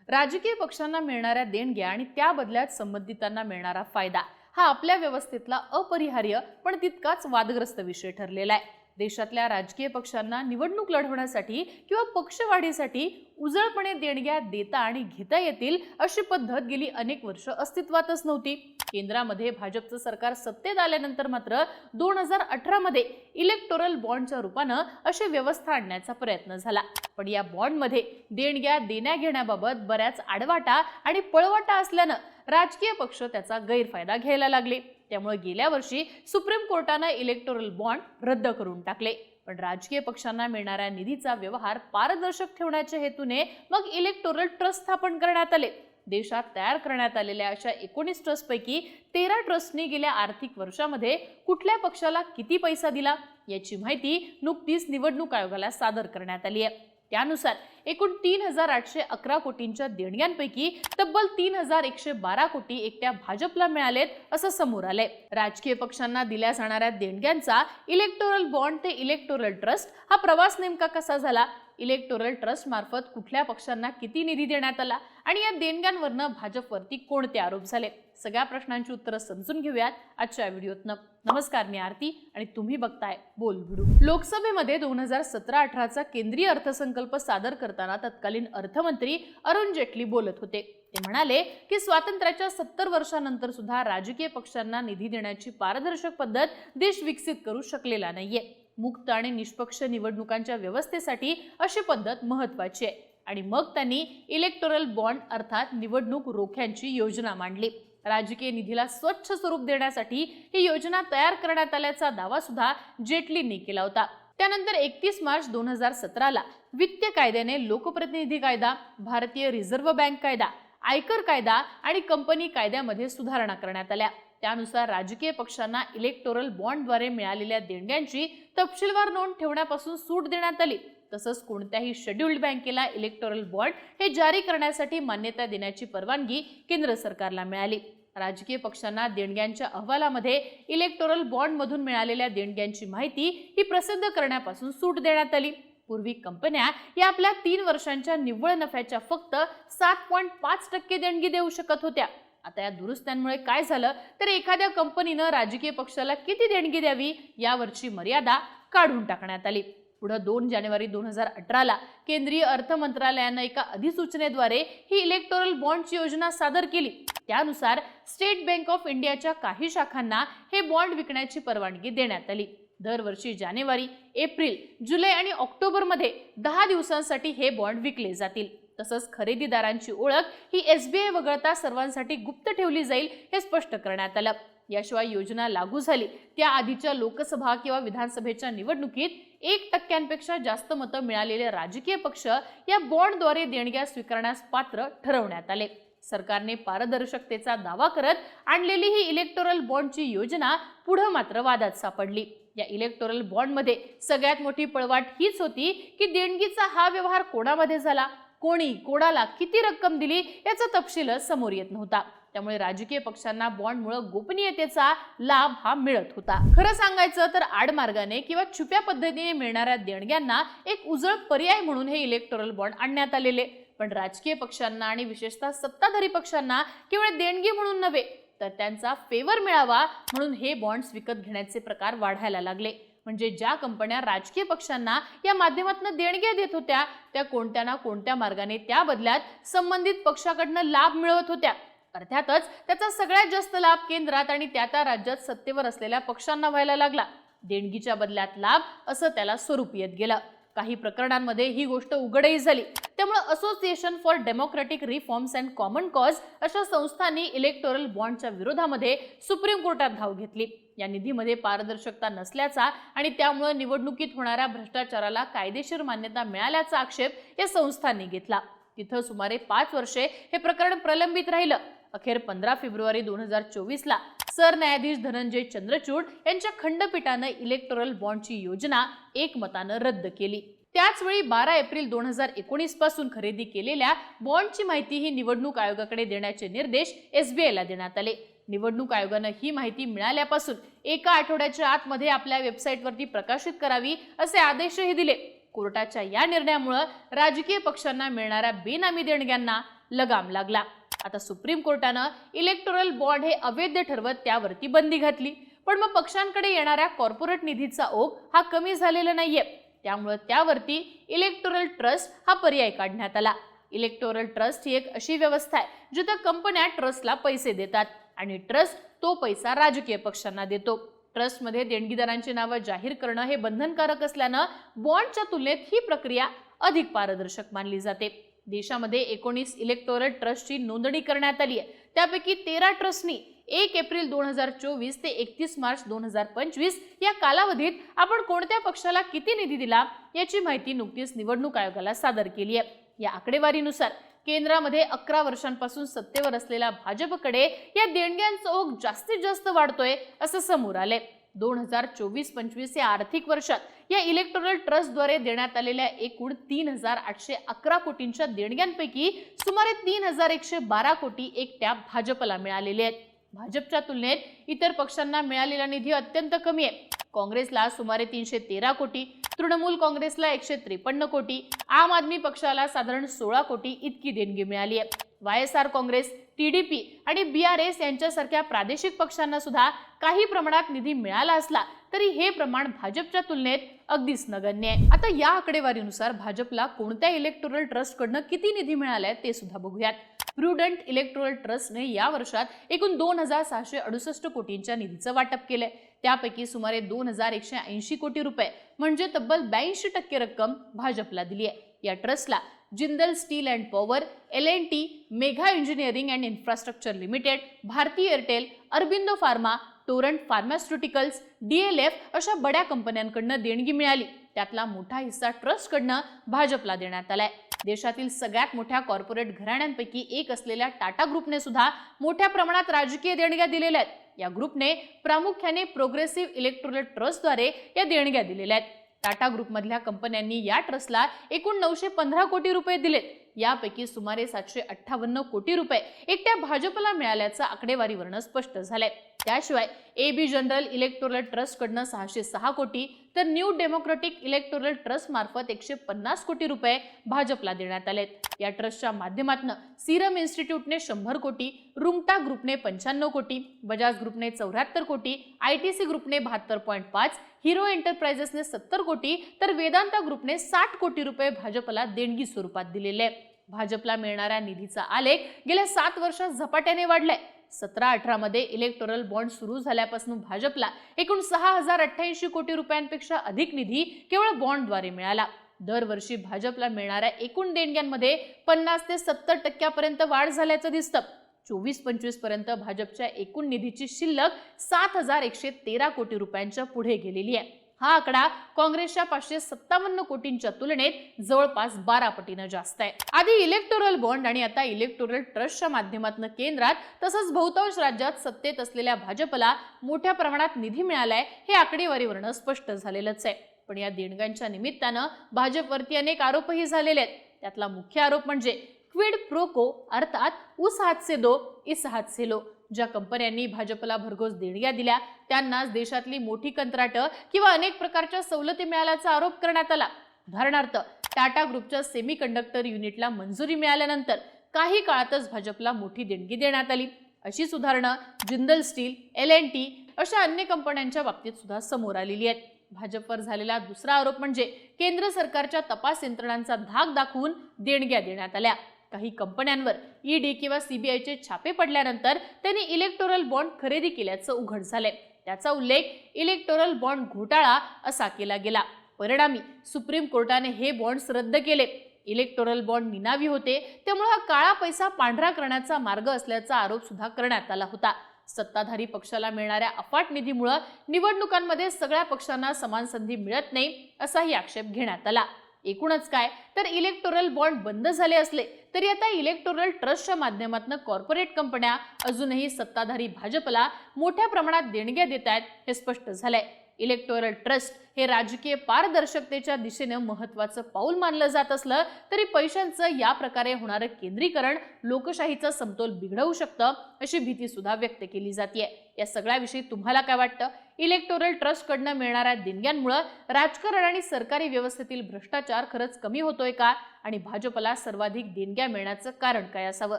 राजकीय पक्षांना मिळणाऱ्या देणग्या आणि त्या बदल्यात संबंधितांना मिळणारा फायदा हा आपल्या व्यवस्थेतला अपरिहार्य पण तितकाच वादग्रस्त विषय ठरलेला आहे। देशातल्या राजकीय पक्षांना निवडणूक लढवण्यासाठी किंवा पक्षवाढीसाठी उजळपणे देणग्या देता आणि घेता येतील अशी पद्धत गेली अनेक वर्ष अस्तित्वातच नव्हती। केंद्रामध्ये भाजपचं सरकार सत्तेत आल्यानंतर मात्र 2018 मध्ये इलेक्टोरल बॉन्डच्या रूपानं अशी व्यवस्था आणण्याचा प्रयत्न झाला। पण या बॉन्डमध्ये देणग्या देण्या घेण्याबाबत बऱ्याच आडवाटा आणि पळवाटा असल्यानं राजकीय पक्ष त्याचा गैरफायदा घ्यायला लागले। त्यामुळे गेल्या वर्षी सुप्रीम कोर्टानं इलेक्टोरल बॉन्ड रद्द करून टाकले। पण राजकीय पक्षांना मिळणाऱ्या निधीचा व्यवहार पारदर्शक ठेवण्याच्या हेतूने मग इलेक्टोरल ट्रस्ट स्थापन करण्यात आले। देशात तयार करण्यात आलेल्या अशा 19 ट्रस्टपैकी 13 ट्रस्टनी गेल्या आर्थिक वर्षामध्ये कुठल्या पक्षाला किती पैसा दिला याची माहिती नुकतीच निवडणूक आयोगाला सादर करण्यात आली आहे। त्यानुसार एकूण 3811 कोटींच्या देणग्यांपैकी तब्बल 3112 कोटी एकट्या भाजपला मिळालेत असं समोर आलंय। राजकीय पक्षांना दिल्या जाणाऱ्या देणग्यांचा इलेक्टोरल बॉन्ड ते इलेक्टोरल ट्रस्ट हा प्रवास नेमका कसा झाला, इलेक्टोरल ट्रस्ट मार्फत कुठल्या पक्षांना किती निधी देण्यात आला आणि या देणग्यांवरनं भाजपवरती कोणते आरोप झाले, सगळ्या प्रश्नांची उत्तरं समजून घेऊयात आजच्या व्हिडिओतनं। नमस्कार, मी आरती आणि तुम्ही बघताय बोल व्हिडिओ। लोकसभेमध्ये 2017-18चा केंद्रीय अर्थसंकल्प सादर करताना तत्कालीन अर्थमंत्री अरुण जेटली बोलत होते। ते म्हणाले की स्वातंत्र्याच्या 70 वर्षांनंतर सुद्धा राजकीय पक्षांना निधी देण्याची पारदर्शक पद्धत देश विकसित करू शकलेला नाहीये। मुक्त आणि निष्पक्ष निवडणुकांच्या व्यवस्थेसाठी अशी पद्धत महत्त्वाची आहे। आणि मग त्यांनी इलेक्टोरल बॉन्ड अर्थात निवडणूक रोख्यांची योजना मांडली। राजकीय निधीला स्वच्छ स्वरूप देण्यासाठी ही योजना तयार करण्यात आल्याचा दावा सुद्धा जेटलींनी केला होता। त्यानंतर 31 मार्च 2017ला वित्त कायद्याने लोकप्रतिनिधी कायदा, भारतीय रिझर्व्ह बँक कायदा, आयकर कायदा आणि कंपनी कायद्यामध्ये सुधारणा करण्यात आल्या। त्यानुसार राजकीय पक्षांना इलेक्टोरल बॉन्डद्वारे मिळालेल्या देणग्यांची तपशीलवार नोंद ठेवण्यापासून सूट देण्यात आली। तसंच कोणत्याही शेड्यूल्ड बँकेला इलेक्टोरल बॉन्ड हे जारी करण्यासाठी मान्यता देण्याची परवानगी केंद्र सरकारला मिळाली। राजकीय पक्षांना देणग्यांच्या अहवालामध्ये इलेक्टोरल बॉन्डमधून मिळालेल्या देणग्यांची माहिती ही प्रसिद्ध करण्यापासून सूट देण्यात आली। पूर्वी कंपन्या या आपल्या 3 वर्षांच्या निव्वळ नफ्याच्या फक्त 7.5% देणगी देऊ शकत होत्या। आता या दुरुस्त्यांमुळे काय झालं तर एखाद्या कंपनीनं राजकीय पक्षाला किती देणगी द्यावी यावरची मर्यादा काढून टाकण्यात आली। पुढे 2 जानेवारी 2018ला केंद्रीय अर्थ मंत्रालयाने एका अधिसूचनेद्वारे ही इलेक्टोरल बॉन्डची योजना सादर केली। त्यानुसार स्टेट बँक ऑफ इंडियाच्या काही शाखांना हे बॉन्ड विकण्याची परवानगी देण्यात आली। दरवर्षी जानेवारी, एप्रिल, जुलै आणि ऑक्टोबरमध्ये 10 दिवसांसाठी हे बॉन्ड विकले जातील। तसंच खरेदीदारांची ओळख ही SBI वगळता सर्वांसाठी गुप्त ठेवली जाईल हे स्पष्ट करण्यात आलं। याशिवाय योजना लागू झाली त्या आधीच्या लोकसभा किंवा विधानसभेच्या निवडणुकीत 1% जास्त मतं मिळालेले राजकीय पक्ष या बॉन्डद्वारे देणग्या स्वीकारण्यास पात्र ठरवण्यात आले। सरकारने पारदर्शकतेचा दावा करत आणलेली ही इलेक्टोरल बॉन्डची योजना पुढे मात्र वादात सापडली। या इलेक्टोरल बॉन्डमध्ये सगळ्यात मोठी पळवाट हीच होती की देणगीचा हा व्यवहार कोणामध्ये झाला, कोणी कोणाला किती रक्कम दिली याचा तपशील समोर येत नव्हता। त्यामुळे राजकीय पक्षांना बॉन्डमुळे गोपनीयतेचा लाभ हा मिळत होता। खरं सांगायचं तर आडमार्गाने किंवा छुप्या पद्धतीने मिळणाऱ्या देणग्यांना एक उजळ पर्याय म्हणून हे इलेक्टोरल बॉन्ड आणण्यात आलेले। पण राजकीय पक्षांना आणि विशेषतः सत्ताधारी पक्षांना केवळ देणगी म्हणून नव्हे तर त्यांचा फेवर मिळावा म्हणून हे बॉन्ड्स विकत घेण्याचे प्रकार वाढायला लागले। म्हणजे ज्या कंपन्या राजकीय पक्षांना या माध्यमातून देणग्या देत होत्या त्या कोणत्या ना कोणत्या मार्गाने त्या बदल्यात संबंधित पक्षाकडनं लाभ मिळवत होत्या। अर्थातच त्याचा सगळ्यात जास्त लाभ केंद्रात आणि त्या राज्यात सत्तेवर असलेल्या पक्षांना व्हायला लागला। देणगीच्या बदल्यात लाभ असं त्याला स्वरूप येत गेलं। काही प्रकरणांमध्ये ही गोष्ट उघडही झाली। त्यामुळे association for democratic reforms and common cause अशा संस्थांनी इलेक्टोरल बॉन्डच्या विरोधामध्ये सुप्रीम कोर्टात धाव घेतली। या निधीमध्ये पारदर्शकता नसल्याचा आणि त्यामुळे निवडणुकीत होणाऱ्या भ्रष्टाचाराला कायदेशीर मान्यता मिळाल्याचा आक्षेप या संस्थांनी घेतला। तिथं सुमारे 5 वर्षे हे प्रकरण प्रलंबित राहिलं। अखेर 15 फेब्रुवारी 2024ला सरन्यायाधीश धनंजय चंद्रचूड यांच्या खंडपीठानं इलेक्टोरल बॉन्डची योजना एकमतानं रद्द केली। त्याच वेळी 12 एप्रिल 2019 पासून खरेदी केलेल्या बॉन्डची माहिती ही निवडणूक आयोगाकडे देण्याचे निर्देश SBIला देण्यात आले। निवडणूक आयोगानं ही माहिती मिळाल्यापासून एका आठवड्याच्या आतमध्ये आपल्या वेबसाईटवरती प्रकाशित करावी असे आदेशही दिले। कोर्टाच्या या निर्णयामुळे राजकीय पक्षांना मिळणाऱ्या बेनामी देणग्यांना लगाम लागला। आता सुप्रीम कोर्टानं इलेक्टोरल बॉन्ड हे अवैध ठरवत त्यावरती बंदी घातली, पण मग पक्षांकडे येणाऱ्या कॉर्पोरेट निधीचा ओघ हा कमी झालेला नाहीये, त्यामुळे त्यावरती इलेक्टोरल ट्रस्ट हा पर्याय काढण्यात आला। इलेक्टोरल ट्रस्ट ही एक अशी व्यवस्था आहे जिथे कंपन्या ट्रस्टला पैसे देतात आणि ट्रस्ट तो पैसा राजकीय पक्षांना देतो। ट्रस्टमध्ये देणगीदारांची नावं जाहीर करणं हे बंधनकारक असल्यानं बॉन्डच्या तुलनेत ही प्रक्रिया अधिक पारदर्शक मानली जाते। देशामध्ये 19 इलेक्टोरल ट्रस्टची नोंदणी करण्यात आली आहे, त्यापैकी 13 ट्रस्टनी 1 एप्रिल 2024 ते 31 मार्च 2025 या कालावधीत आपण कोणत्या पक्षाला किती निधी दिला याची माहिती नुकतीच निवडणूक आयोगाला सादर केली आहे। या आकडेवारीनुसार केंद्रामध्ये 11 वर्षांपासून सत्तेवर असलेल्या भाजपकडे या देणग्यांचा ओघ जास्तीत जास्त वाढतोय असं समोर आलंय। 2024-25 या आर्थिक वर्षात या इलेक्टोरल ट्रस्टद्वारे देण्यात आलेल्या एकूण 3811 कोटींच्या देणग्यांपैकी सुमारे 3112 कोटी एकट्या भाजपला मिळालेले आहेत। भाजपच्या तुलनेत इतर पक्षांना मिळालेला निधी अत्यंत कमी आहे। काँग्रेसला सुमारे 313 कोटी, तृणमूल काँग्रेसला 153 कोटी, आम आदमी पक्षाला साधारण 16 कोटी इतकी देणगी मिळाली आहे। YSR काँग्रेस, TDP आणि BRS यांच्यासारख्या प्रादेशिक पक्षांना सुद्धा काही प्रमाणात निधी मिळाला असला तरी हे प्रमाण भाजपच्या तुलनेत अगदीच नगण्य आहे। आता या आकडेवारीनुसार भाजपला कोणत्या इलेक्टोरल ट्रस्टकडनं किती निधी मिळालाय ते सुद्धा बघूयात। प्रुडंट इलेक्टोरल ट्रस्टने या वर्षात एकूण 2668 कोटींच्या निधीचं वाटप केलंय। त्यापैकी सुमारे 2180 कोटी रुपये म्हणजे तब्बल 82% रक्कम भाजपला दिली आहे। या ट्रस्टला Jindal steel and power, L&T, Megha engineering and infrastructure limited, Bharti Airtel, Aurobindo pharma, Torrent pharmaceuticals, DLF अशा बड्या कंपन्यांकडनं देणगी मिळाली। त्यातला मोठा हिस्सा ट्रस्टकडनं भाजपला देण्यात आलाय। देशातील सगळ्यात मोठ्या कॉर्पोरेट घराण्यांपैकी एक असलेल्या टाटा ग्रुपने सुद्धा मोठ्या प्रमाणात राजकीय देणग्या दिलेल्या आहेत। या ग्रुपने प्रामुख्याने प्रोग्रेसिव्ह इलेक्टोरल ट्रस्टद्वारे या देणग्या दिलेल्या आहेत। टाटा ग्रुपमधल्या कंपन्यांनी या ट्रस्टला एकूण 915 कोटी रुपये दिलेत। यापैकी सुमारे 758 कोटी रुपये एकट्या भाजपला मिळाल्याचं आकडेवारीवरून स्पष्ट झालंय। त्याशिवाय AB जनरल इलेक्टोरल ट्रस्ट कडनं 606 कोटी तर न्यू डेमोक्रेटिक इलेक्टोरल ट्रस्ट मार्फत 150 कोटी रुपये भाजपला देण्यात आलेत। या ट्रस्टच्या माध्यमातून सीरम इन्स्टिट्यूटने 100 कोटी, रुंगटा ग्रुपने 95 कोटी, बजाज ग्रुपने 74 कोटी, ITC ग्रुपने 72.5, हिरो एंटरप्राइजेसने 70 कोटी तर वेदांता ग्रुपने 60 कोटी रुपये भाजपला देणगी स्वरूपात दिलेले आहे। भाजपला मिळणाऱ्या निधीचा आलेख गेल्या 7 वर्षात झपाट्याने वाढलाय। 17-18 मध्ये इलेक्टोरल बॉन्ड सुरू झाल्यापासून भाजपला एकूण 6088 कोटी रुपयांपेक्षा अधिक निधी केवळ बॉन्डद्वारे मिळाला। दरवर्षी भाजपला मिळणाऱ्या एकूण देणग्यांमध्ये 50 ते 70% पर्यंत वाढ झाल्याचं दिसतं। 24-25 पर्यंत भाजपच्या एकूण निधीची शिल्लक 7113 कोटी रुपयांच्या पुढे गेलेली आहे। हा आकडा काँग्रेसच्या 557 कोटींच्या तुलनेत जवळपास 12 पटीनं जास्त आहे। आधी इलेक्टोरल बॉन्ड आणि आता इलेक्टोरल ट्रस्टच्या माध्यमातून केंद्रात तसंच बहुतांश राज्यात सत्तेत असलेल्या भाजपला मोठ्या प्रमाणात निधी मिळालाय हे आकडेवारीवरून स्पष्ट झालेलंच आहे। पण या देणग्यांच्या निमित्तानं भाजपवरती अनेक आरोपही झालेले आहेत। त्यातला मुख्य आरोप म्हणजे क्विड प्रो को अर्थात उस हाथ से दो इस हाथ से लो। ज्या कंपन्यांनी भाजपला भरघोस देणग्या दिल्या त्यांनाच देशातली मोठी कंत्राटं किंवा अनेक प्रकारच्या सवलती मिळाल्याचा आरोप करण्यात आला। उदाहरणार्थ टाटा ग्रुपच्या सेमीकंडक्टर युनिटला मंजुरी मिळाल्यानंतर काही काळातच भाजपला मोठी देणगी देण्यात आली। अशीच उदाहरणं जिंदल स्टील, L&T अशा अन्य कंपन्यांच्या बाबतीत सुद्धा समोर आलेली आहेत। भाजपवर झालेला दुसरा आरोप म्हणजे केंद्र सरकारच्या तपास यंत्रणांचा धाक दाखवून देणग्या देण्यात आल्या। काही कंपन्यांवर ED किंवा CBIचे छापे पडल्यानंतर त्यांनी इलेक्टोरल बॉन्ड खरेदी केल्याचं उघड झालंय। त्याचा उल्लेख इलेक्टोरल बॉन्ड घोटाळा असा केला गेला। परिणामी सुप्रीम कोर्टाने हे बॉन्ड्स रद्द केले। इलेक्टोरल बॉन्ड निनावी होते, त्यामुळे हा काळा पैसा पांढरा करण्याचा मार्ग असल्याचा आरोप सुद्धा करण्यात आला होता। सत्ताधारी पक्षाला मिळणाऱ्या अफाट निधीमुळे निवडणुकांमध्ये सगळ्या पक्षांना समान संधी मिळत नाही असाही आक्षेप घेण्यात आला। एकूणच काय तर इलेक्टोरल बॉन्ड बंद झाले असले तरी आता इलेक्टोरल ट्रस्टच्या माध्यमातून कॉर्पोरेट कंपन्या अजूनही सत्ताधारी भाजपला मोठ्या प्रमाणात देणग्या देत आहेत हे स्पष्ट झालंय। इलेक्टोरल ट्रस्ट हे राजकीय पारदर्शकतेच्या दिशेने महत्त्वाचं पाऊल मानलं जात असलं तरी पैशांचं या प्रकारे होणारं केंद्रीकरण लोकशाहीचा समतोल बिघडवू शकतं अशी भीती सुद्धा व्यक्त केली जाते। या सगळ्याविषयी तुम्हाला काय वाटतं? इलेक्टोरल ट्रस्ट कडनं मिळणाऱ्या देणग्यांमुळे राजकारण आणि सरकारी व्यवस्थेतील भ्रष्टाचार खरंच कमी होतोय का? आणि भाजपला सर्वाधिक देणग्या मिळण्याचं कारण काय असावं?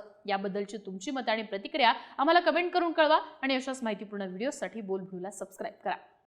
याबद्दलची तुमची मतं आणि प्रतिक्रिया आम्हाला कमेंट करून कळवा आणि अशाच माहितीपूर्ण व्हिडिओसाठी बोलबिळूला सबस्क्राईब करा।